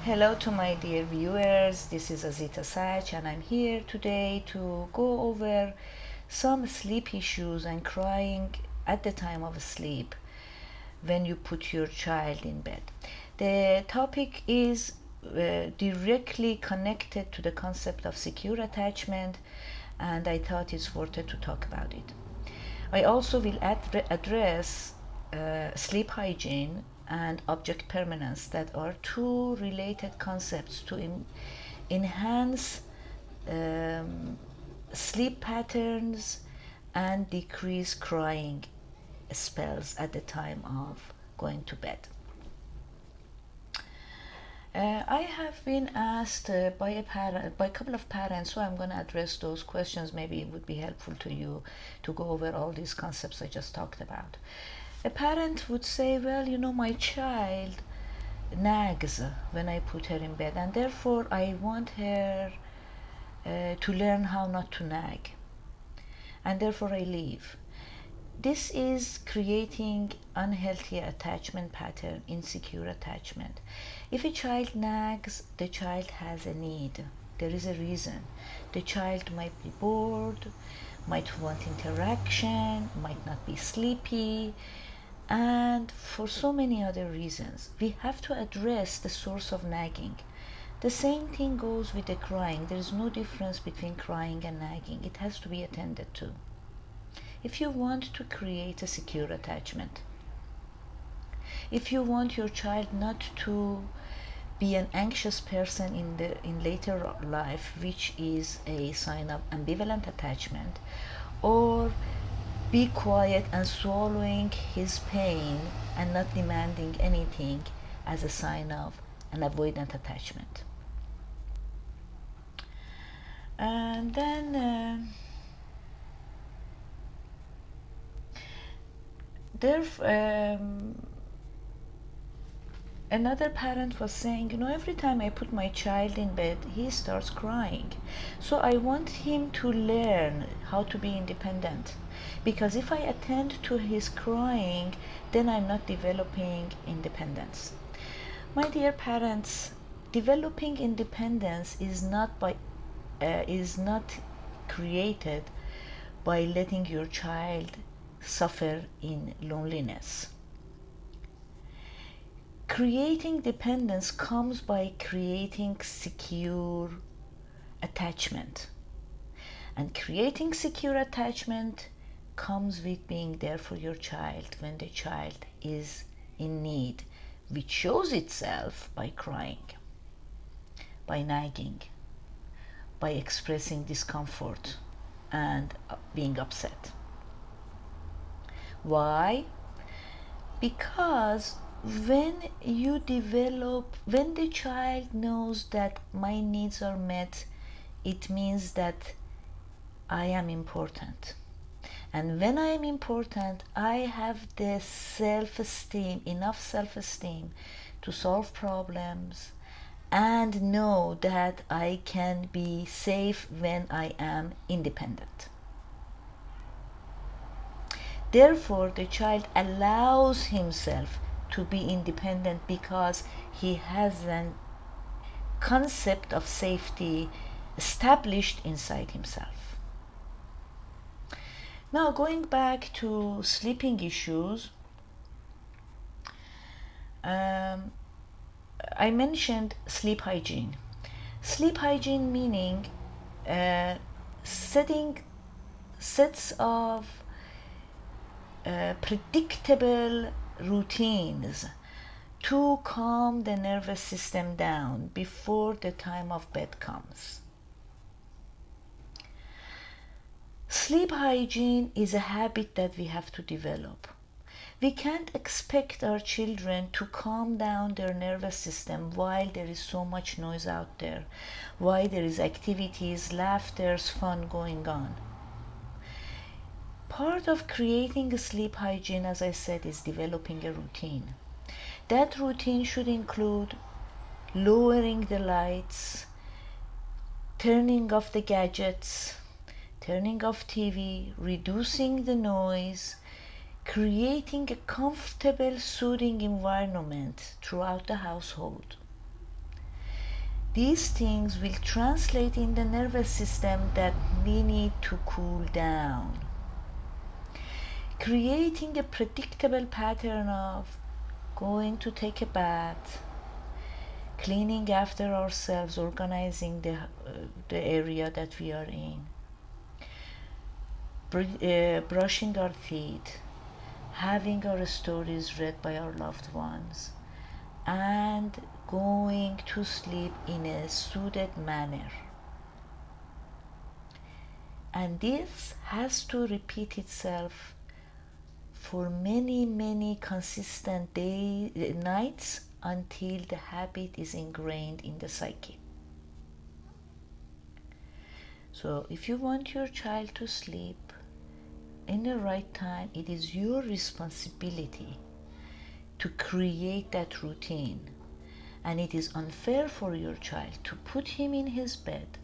Hello to my dear viewers, this is Azita Sach and I'm here today to go over some sleep issues and crying at the time of sleep when you put your child in bed. The topic is directly connected to the concept of secure attachment, and I thought it's worth it to talk about it. I also will address sleep hygiene and object permanence, that are two related concepts to enhance sleep patterns and decrease crying spells at the time of going to bed. I have been asked by a couple of parents, so I'm going to address those questions. Maybe it would be helpful to you to go over all these concepts I just talked about. A parent would say, well, my child nags when I put her in bed, and therefore I want her to learn how not to nag, and therefore I leave. This is creating unhealthy attachment pattern, insecure attachment. If a child nags, the child has a need. There is a reason. The child might be bored, might want interaction, might not be sleepy, and for so many other reasons. We have to address the source of nagging. The same thing goes with the crying. There is no difference between crying and nagging. It has to be attended to. If you want to create a secure attachment, if you want your child not to be an anxious person in later life, which is a sign of ambivalent attachment, or be quiet and swallowing his pain and not demanding anything as a sign of an avoidant attachment. And then another parent was saying, every time I put my child in bed, he starts crying. So I want him to learn how to be independent. Because if I attend to his crying, then I'm not developing independence. My dear parents, developing independence is not created by letting your child suffer in loneliness. Creating dependence comes by creating secure attachment. And creating secure attachment comes with being there for your child when the child is in need, which shows itself by crying, by nagging, by expressing discomfort and being upset. Why? Because when the child knows that my needs are met, it means that I am important. And when I am important, I have the enough self-esteem to solve problems and know that I can be safe when I am independent. Therefore, the child allows himself to be independent because he has a concept of safety established inside himself. Now, going back to sleeping issues, I mentioned sleep hygiene. Sleep hygiene meaning setting sets of predictable routines to calm the nervous system down before the time of bed comes. Sleep hygiene is a habit that we have to develop. We can't expect our children to calm down their nervous system while there is so much noise out there, while there is activities, laughter, fun going on. Part of creating a sleep hygiene, as I said, is developing a routine. That routine should include lowering the lights, turning off the gadgets, turning off TV, reducing the noise, creating a comfortable, soothing environment throughout the household. these things will translate in the nervous system that we need to cool down, creating a predictable pattern of going to take a bath, cleaning after ourselves, organizing the area that we are in, brushing our teeth, having our stories read by our loved ones, and going to sleep in a soothed manner. And this has to repeat itself for many consistent nights until the habit is ingrained in the psyche. So if you want your child to sleep in the right time, it is your responsibility to create that routine. And it is unfair for your child to put him in his bed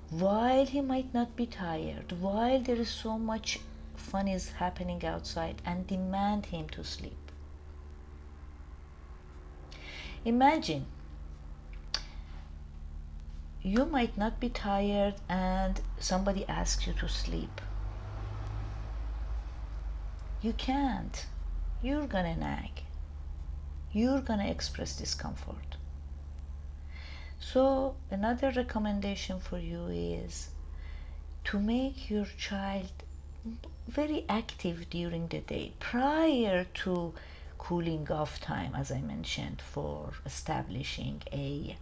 while he might not be tired, while there is so much fun is happening outside, and demand him to sleep. Imagine you might not be tired and somebody asks you to sleep. You can't. You're gonna nag. You're gonna express discomfort. So another recommendation for you is to make your child very active during the day prior to cooling off time, as I mentioned, for establishing a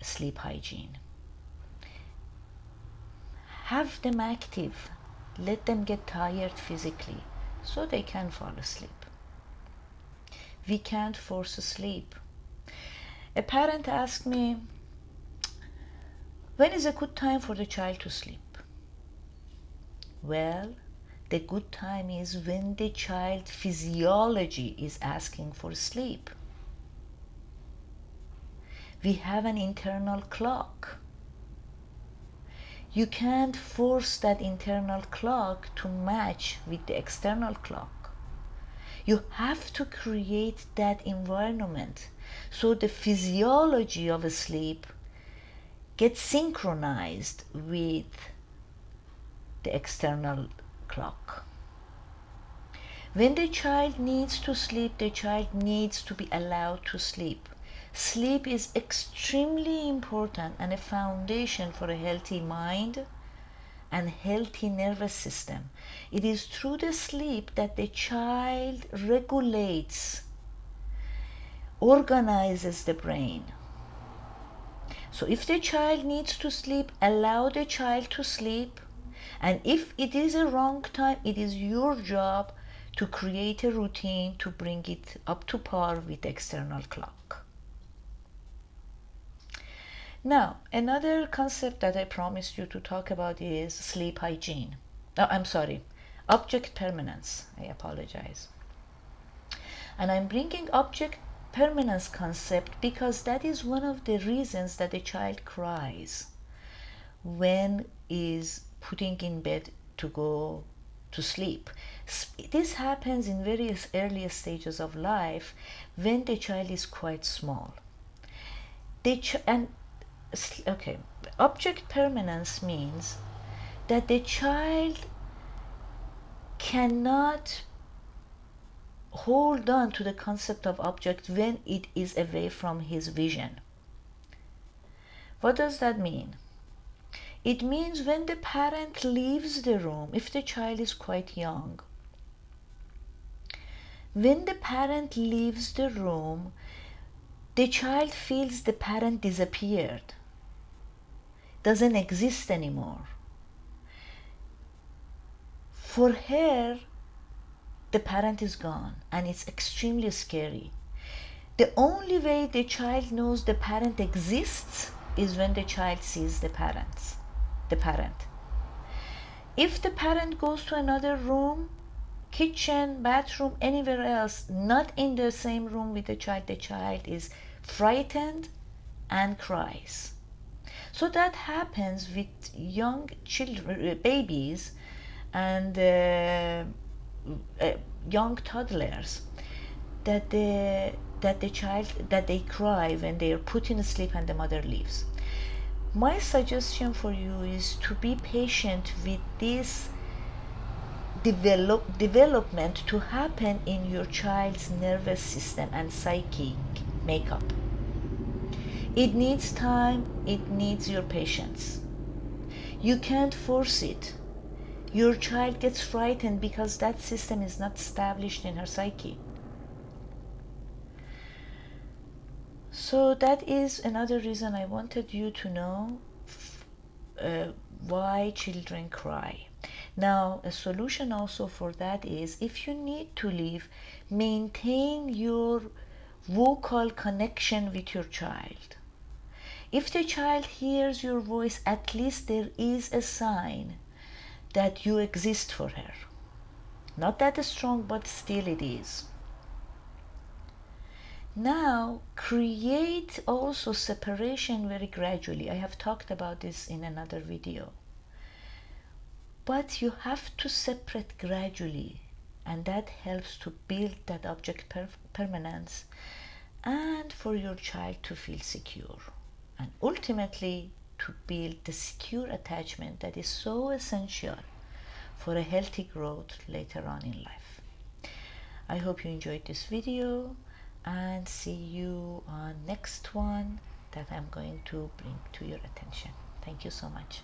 sleep hygiene. Have them active. Let them get tired physically so they can fall asleep. We can't force sleep. A parent asked me, when is a good time for the child to sleep? Well, the good time is when the child physiology is asking for sleep. We have an internal clock. You can't force that internal clock to match with the external clock. You have to create that environment so the physiology of sleep gets synchronized with the external clock. When the child needs to sleep, the child needs to be allowed to sleep. Sleep is extremely important and a foundation for a healthy mind and healthy nervous system. It is through the sleep that the child regulates, organizes the brain. So if the child needs to sleep, allow the child to sleep. And if it is a wrong time, it is your job to create a routine to bring it up to par with the external clock. Now, another concept that I promised you to talk about is sleep hygiene. Object permanence. I apologize. And I'm bringing object permanence concept because that is one of the reasons that a child cries when is putting in bed to go to sleep. This happens in various early stages of life when the child is quite small. Object permanence means that the child cannot hold on to the concept of object when it is away from his vision. What does that mean? It means when the parent leaves the room, if the child is quite young, when the parent leaves the room, the child feels the parent disappeared, doesn't exist anymore. For her, the parent is gone, and it's extremely scary. The only way the child knows the parent exists is when the child sees the parent. If the parent goes to another room, kitchen, bathroom, anywhere else, not in the same room with the child is frightened and cries. So that happens with young children, babies, and young toddlers, that the that they cry when they are put in sleep and the mother leaves. My suggestion for you is to be patient with this development to happen in your child's nervous system and psychic makeup. It needs time, it needs your patience. You can't force it. Your child gets frightened because that system is not established in her psyche. So that is another reason I wanted you to know why children cry. Now, a solution also for that is, if you need to leave, maintain your vocal connection with your child. If the child hears your voice, at least there is a sign that you exist for her. Not that strong, but still it is. Now, create also separation very gradually. I have talked about this in another video. But you have to separate gradually, and that helps to build that object permanence and for your child to feel secure, and ultimately to build the secure attachment that is so essential for a healthy growth later on in life. I hope you enjoyed this video, and see you on next one that I'm going to bring to your attention. Thank you so much.